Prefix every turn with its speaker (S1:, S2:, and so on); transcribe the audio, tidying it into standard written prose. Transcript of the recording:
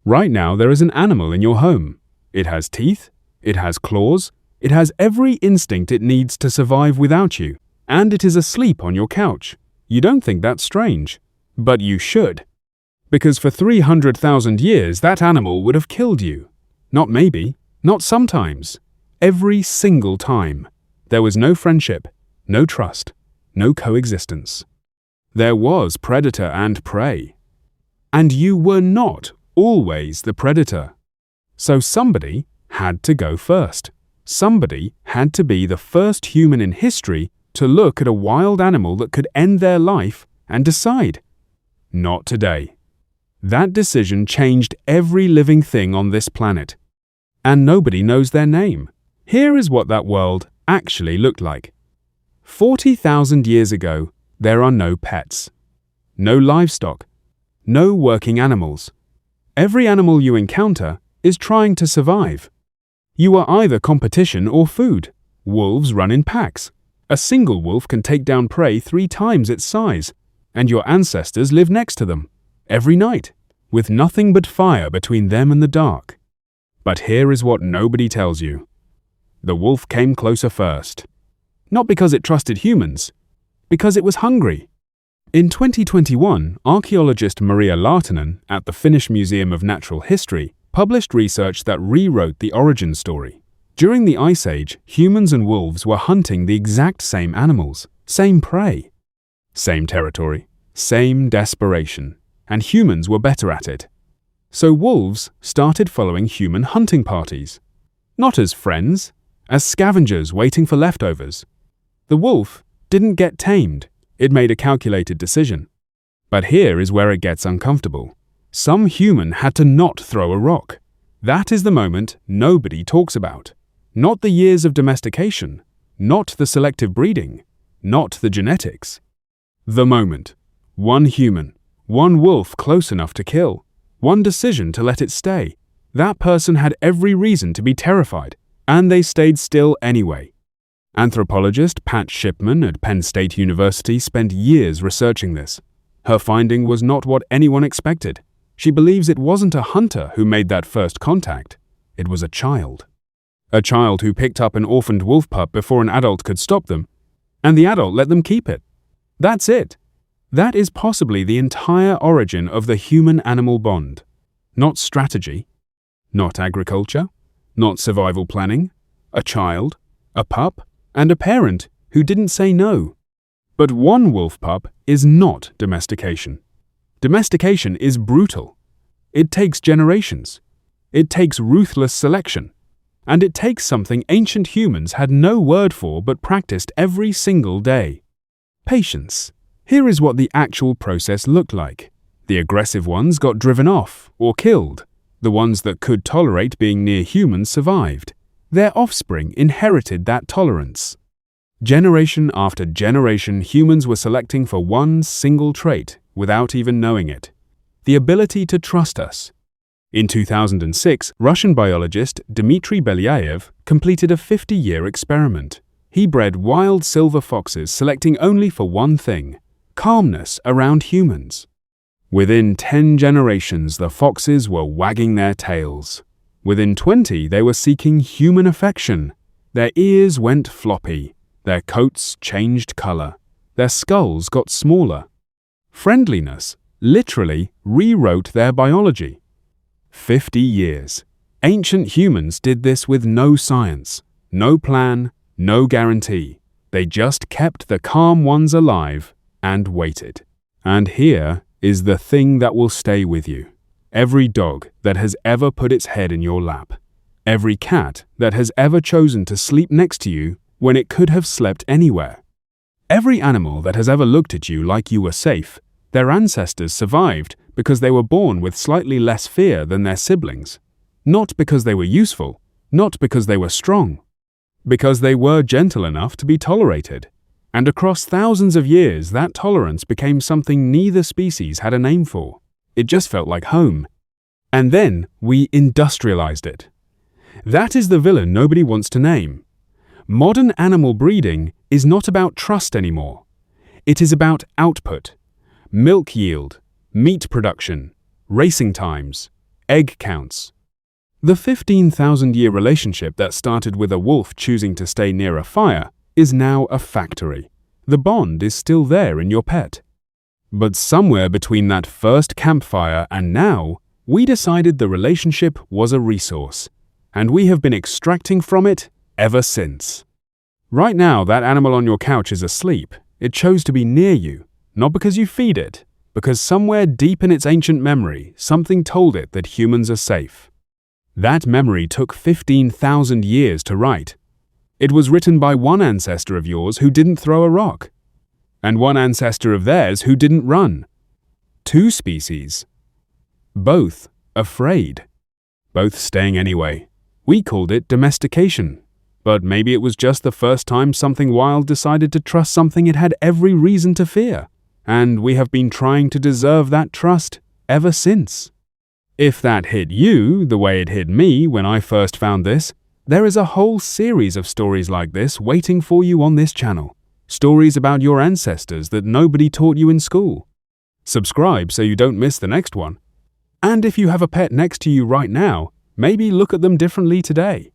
S1: Right now, there is an animal in your home. It has teeth, it has claws, it has every instinct it needs to survive without you, and it is asleep on your couch. You don't think that's strange, but you should. Because for 300,000 years, that animal would have killed you. Not maybe, not sometimes. Every single time. There was no friendship, no trust, no coexistence. There was predator and prey. And you were not always the predator. So somebody had to go first. Somebody had to be the first human in history to look at a wild animal that could end their life and decide. Not today. That decision changed every living thing on this planet. And nobody knows their name. Here is what that world actually looked like. 40,000 years ago, there are no pets, no livestock, no working animals. Every animal you encounter is trying to survive. You are either competition or food. Wolves run in packs. A single wolf can take down prey 3 times its size, and your ancestors live next to them, every night, with nothing but fire between them and the dark. But here is what nobody tells you. The wolf came closer first. Not because it trusted humans, because it was hungry. In 2021, archaeologist Maria Lahtinen at the Finnish Museum of Natural History published research that rewrote the origin story. During the Ice Age, humans and wolves were hunting the exact same animals, same prey, same territory, same desperation, and humans were better at it. So wolves started following human hunting parties. Not as friends, as scavengers waiting for leftovers. The wolf didn't get tamed, it made a calculated decision. But here is where it gets uncomfortable. Some human had to not throw a rock. That is the moment nobody talks about. Not the years of domestication, not the selective breeding, not the genetics. The moment. One human, one wolf close enough to kill, one decision to let it stay. That person had every reason to be terrified, and they stayed still anyway. Anthropologist Pat Shipman at Penn State University spent years researching this. Her finding was not what anyone expected. She believes it wasn't a hunter who made that first contact. It was a child. A child who picked up an orphaned wolf pup before an adult could stop them, and the adult let them keep it. That's it. That is possibly the entire origin of the human-animal bond. Not strategy, not agriculture, not survival planning, a child, a pup, and a parent who didn't say no. But one wolf pup is not domestication. Domestication is brutal. It takes generations. It takes ruthless selection. And it takes something ancient humans had no word for but practiced every single day. Patience. Here is what the actual process looked like. The aggressive ones got driven off or killed. The ones that could tolerate being near humans survived. Their offspring inherited that tolerance. Generation after generation, humans were selecting for one single trait without even knowing it: the ability to trust us. In 2006, Russian biologist Dmitry Belyaev completed a 50-year experiment. He bred wild silver foxes, selecting only for one thing: calmness around humans. Within 10 generations, the foxes were wagging their tails. Within 20, they were seeking human affection. Their ears went floppy. Their coats changed color. Their skulls got smaller. Friendliness literally rewrote their biology. 50 years. Ancient humans did this with no science, no plan, no guarantee. They just kept the calm ones alive and waited. And here is the thing that will stay with you. Every dog that has ever put its head in your lap. Every cat that has ever chosen to sleep next to you when it could have slept anywhere. Every animal that has ever looked at you like you were safe. Their ancestors survived because they were born with slightly less fear than their siblings. Not because they were useful, not because they were strong. Because they were gentle enough to be tolerated. And across thousands of years, that tolerance became something neither species had a name for. It just felt like home. And then we industrialized it. That is the villain nobody wants to name. Modern animal breeding is not about trust anymore. It is about output, milk yield, meat production, racing times, egg counts. The 15,000-year relationship that started with a wolf choosing to stay near a fire is now a factory. The bond is still there in your pet. But somewhere between that first campfire and now, we decided the relationship was a resource, and we have been extracting from it ever since. Right now, that animal on your couch is asleep. It chose to be near you, not because you feed it, because somewhere deep in its ancient memory, something told it that humans are safe. That memory took 15,000 years to write. It was written by one ancestor of yours who didn't throw a rock, and one ancestor of theirs who didn't run. Two species. Both afraid. Both staying anyway. We called it domestication. But maybe it was just the first time something wild decided to trust something it had every reason to fear. And we have been trying to deserve that trust ever since. If that hit you the way it hit me when I first found this, there is a whole series of stories like this waiting for you on this channel. Stories about your ancestors that nobody taught you in school. Subscribe so you don't miss the next one. And if you have a pet next to you right now, maybe look at them differently today.